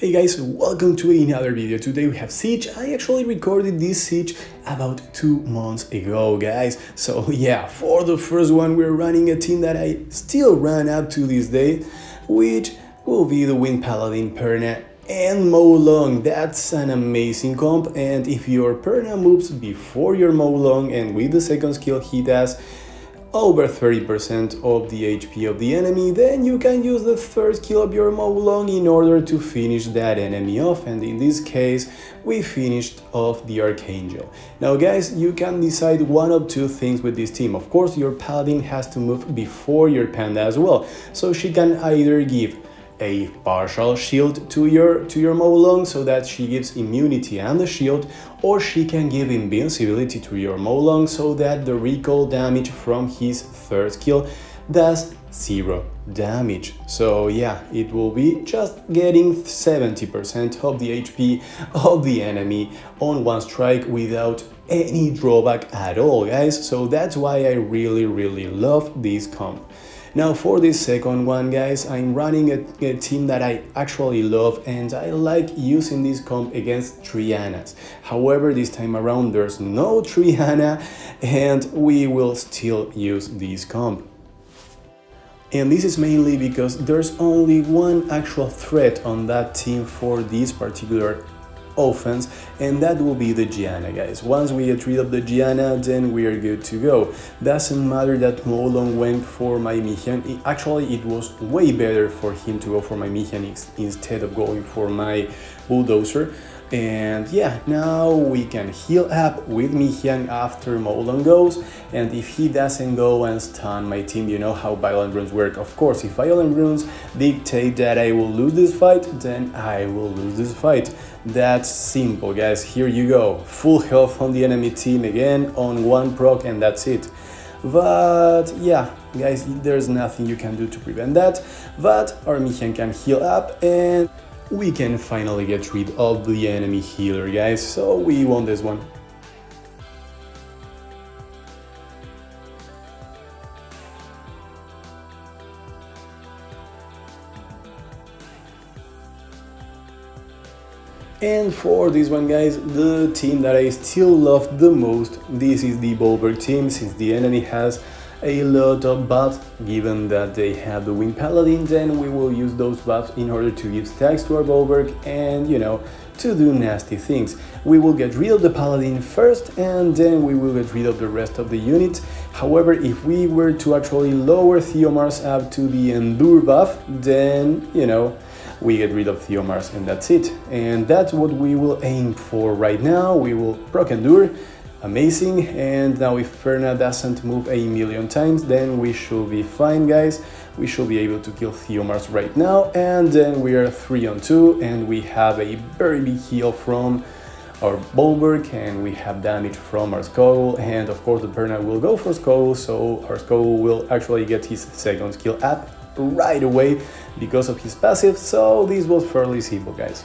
Hey guys, welcome to another video. Today we have Siege. I actually recorded this Siege about 2 months ago, guys. So yeah, for the first one we're running a team that I still run up to this day, which will be the Wind Paladin, Perna and Moulong. That's an amazing comp, and if your Perna moves before your Moulong and with the second skill he does over 30% of the HP of the enemy, then you can use the third skill of your Moulong in order to finish that enemy off, and in this case we finished off the Archangel. Now guys, you can decide one of two things with this team. Of course, your Paladin has to move before your Panda as well, so she can either give a partial shield to your Moulong so that she gives immunity and the shield, or she can give invincibility to your Moulong so that the recoil damage from his third skill does 0 damage. So yeah, it will be just getting 70% of the HP of the enemy on one strike without any drawback at all, guys. So that's why I really love this comp. Now for this second one, guys, I'm running a team that I actually love, and I like using this comp against Trianas. However, this time around there's no Triana and we will still use this comp. And this is mainly because there's only one actual threat on that team for this particular offense, and that will be the Gianna, guys. Once we get rid of the Gianna, then we are good to go. Doesn't matter that Moulong went for my Mihian. Actually, it was way better for him to go for my Mihian instead of going for my Bulldozer. And yeah, now we can heal up with Mihian after Moulong goes, and if he doesn't go and stun my team, you know how Violent Runes work. Of course, if Violent Runes dictate that I will lose this fight, then I will lose this fight. That's simple, guys. Here you go, full health on the enemy team again on one proc, and that's it. But yeah, guys, there's nothing you can do to prevent that, but our Mihian can heal up and we can finally get rid of the enemy healer, guys, so we won this one. And for this one, guys, the team that I still love the most, this is the Bolverk team, since the enemy has a lot of buffs. Given that they have the Wind Paladin, then we will use those buffs in order to give stacks to our Bolverk and, you know, to do nasty things. We will get rid of the Paladin first, and then we will get rid of the rest of the units. However, if we were to actually lower Theomars up to the Endure buff, then, you know, we get rid of Theomars and that's it. And that's what we will aim for right now. We will proc Endure. Amazing. And now if Perna doesn't move a million times, then we should be fine, guys. We should be able to kill Theomars right now, and then we are 3-on-2 and we have a very big heal from our Bolverk, and we have damage from our Skogul, and of course the Perna will go for Skogul, so our Skogul will actually get his second skill up right away because of his passive. So this was fairly simple, guys.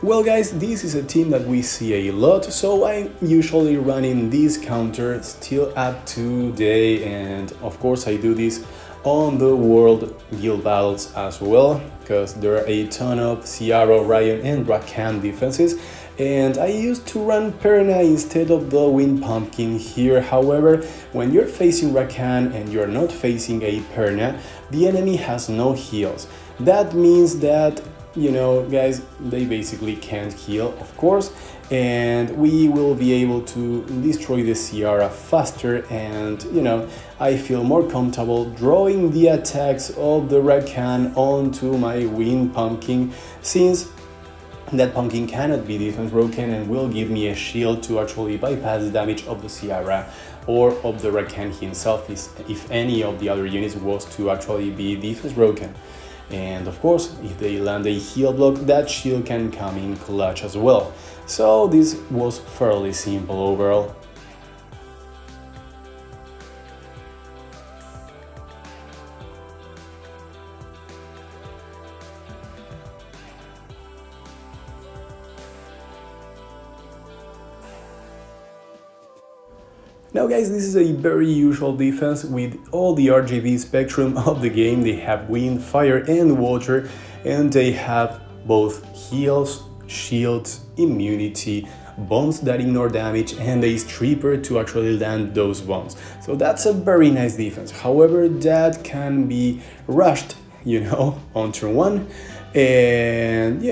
Well, guys, this is a team that we see a lot, so I'm usually running this counter still up to today, and of course I do this on the World Guild Battles as well, because there are a ton of Ciara, Ryan and Rakan defenses, and I used to run Perna instead of the Wind Pumpkin here. However, when you're facing Rakan and you're not facing a Perna, the enemy has no heals. That means that, you know, guys, they basically can't heal, of course, and we will be able to destroy the Ciara faster, and, you know, I feel more comfortable drawing the attacks of the Rakan onto my Wind Pumpkin, since that Pumpkin cannot be defense broken and will give me a shield to actually bypass the damage of the Ciara or of the Rakan himself if any of the other units was to actually be defense broken. And of course, if they land a heal block, that shield can come in clutch as well. So this was fairly simple overall. Now guys, this is a very usual defense with all the RGB spectrum of the game. They have wind, fire and water, and they have both heals, shields, immunity, bombs that ignore damage, and a stripper to actually land those bombs. So that's a very nice defense. However, that can be rushed, on turn 1, and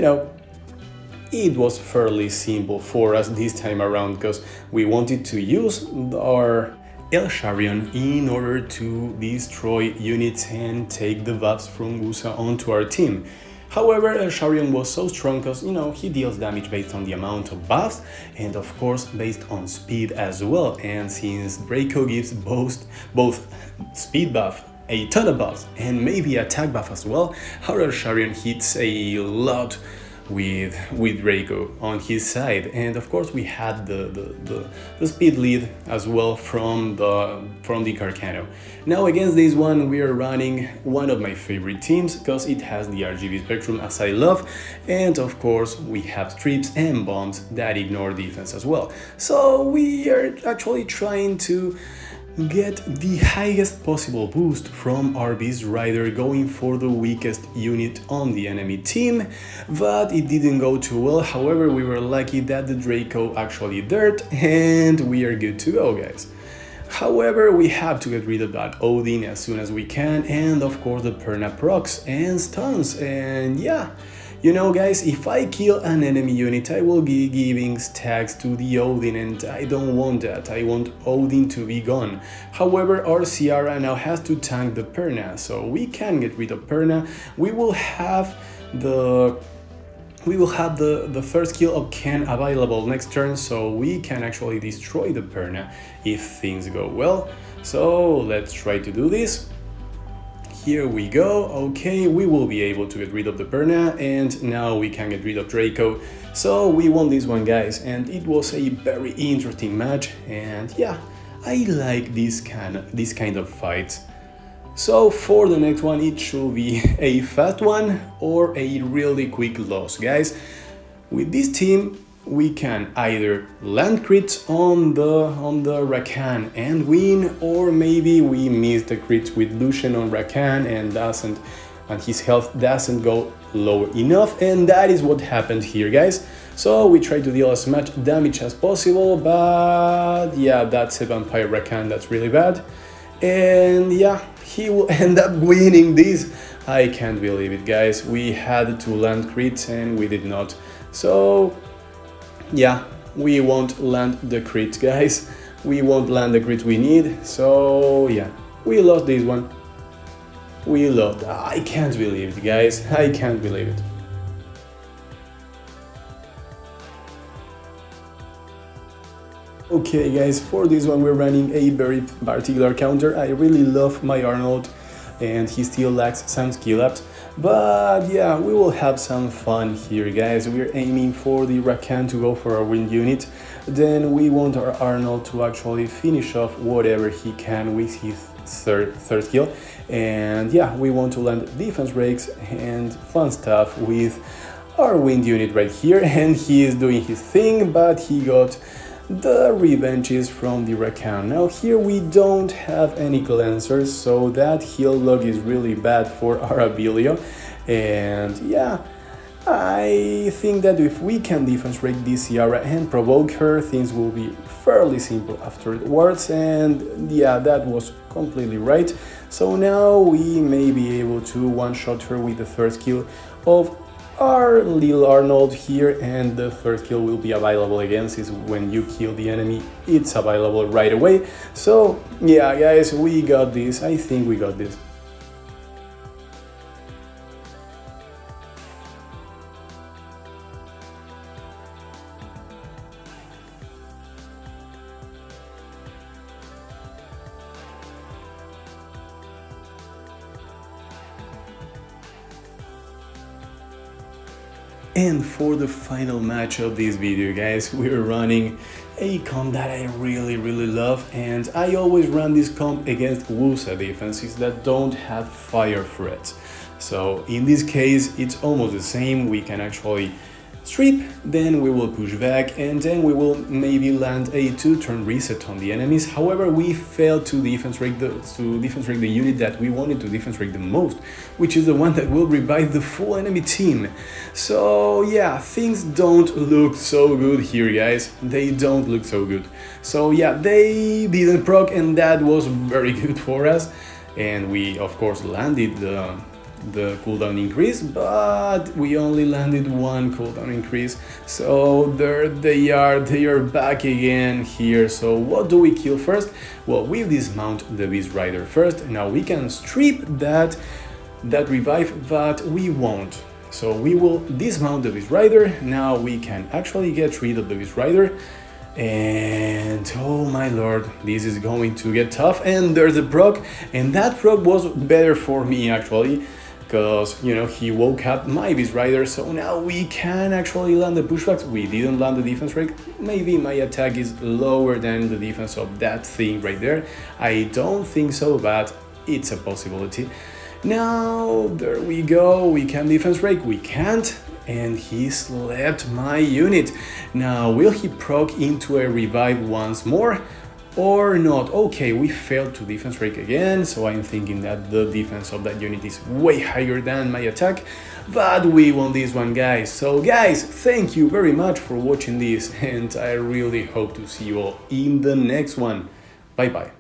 it was fairly simple for us this time around because we wanted to use our Elsharion in order to destroy units and take the buffs from Wusa onto our team. However, Elsharion was so strong because, he deals damage based on the amount of buffs and of course based on speed as well. And since Draco gives both speed buff, a ton of buffs, and maybe attack buff as well, our Elsharion hits a lot with Draco on his side. And of course we had the speed lead as well from the Carcano. Now against this one we are running one of my favorite teams because it has the RGB spectrum as I love, and of course we have strips and bombs that ignore defense as well. So we are actually trying to get the highest possible boost from our Beast Rider, going for the weakest unit on the enemy team, but it didn't go too well. However, we were lucky that the Draco actually dirt and we are good to go, guys. However, we have to get rid of that Odin as soon as we can, and of course the Perna procs and stuns, and yeah. Guys, if I kill an enemy unit, I will be giving stacks to the Odin, and I don't want that. I want Odin to be gone. However, our Ciara now has to tank the Perna, so we can get rid of Perna. We will have the first skill of Ken available next turn, so we can actually destroy the Perna if things go well. So let's try to do this. Here we go. Okay, we will be able to get rid of the Perna, and now we can get rid of Draco. So we won this one, guys, and it was a very interesting match, and yeah, I like this kind of fights. So for the next one, it should be a fast one or a really quick loss, guys. With this team, we can either land crits on the Rakan and win, or maybe we miss the crits with Lucian on Rakan and his health doesn't go low enough, and that is what happened here, guys. So we try to deal as much damage as possible, but yeah, that's a vampire Rakan, that's really bad. And yeah, he will end up winning this. I can't believe it, guys. We had to land crits and we did not. So yeah, we won't land the crit, guys. We won't land the crit we need. So yeah, we lost this one. We lost. I can't believe it, guys. I can't believe it. Okay, guys, for this one we're running a very particular counter. I really love my Arnold, and he still lacks some skill ups. But yeah, we will have some fun here, guys. We're aiming for the Rakan to go for our wind unit. Then we want our Arnold to actually finish off whatever he can with his third skill. And yeah, we want to land defense breaks and fun stuff with our wind unit right here. And he is doing his thing, but he got the revenges from the Rakan. Now here we don't have any cleansers, so that heal log is really bad for our Abilio. And yeah, I think that if we can defense break this Ciara and provoke her, things will be fairly simple afterwards. And yeah, that was completely right. So now we may be able to one-shot her with the third skill of our little Arnold here, and the first kill will be available again, since when you kill the enemy it's available right away. So yeah, guys, we got this. I think we got this. And for the final match of this video, guys, we're running a comp that I really love, and I always run this comp against Wusa defenses that don't have fire threats. So in this case it's almost the same. We can actually strip, then we will push back, and then we will maybe land a 2-turn reset on the enemies. However, we failed to defense break the unit that we wanted to defense break the most, which is the one that will revive the full enemy team. So yeah, things don't look so good here, guys. They don't look so good. So yeah, they didn't proc, and that was very good for us. And we of course landed the cooldown increase, but we only landed 1 cooldown increase. So there they are back again here. So what do we kill first? Well, we dismount the Beast Rider first. Now we can strip that revive, but we won't. So we will dismount the Beast Rider. Now we can actually get rid of the Beast Rider. And oh my lord, this is going to get tough. And there's a proc, and that proc was better for me actually, because, you know, he woke up my Beast Rider, so now we can actually land the pushbacks. We didn't land the defense break. Maybe my attack is lower than the defense of that thing right there. I don't think so, but it's a possibility. Now, there we go, we can defense break, we can't, and he slept my unit. Now, will he proc into a revive once more? Or not? Okay, we failed to defense break again, so I'm thinking that the defense of that unit is way higher than my attack, but we won this one, guys. So guys, thank you very much for watching this, and I really hope to see you all in the next one. Bye bye.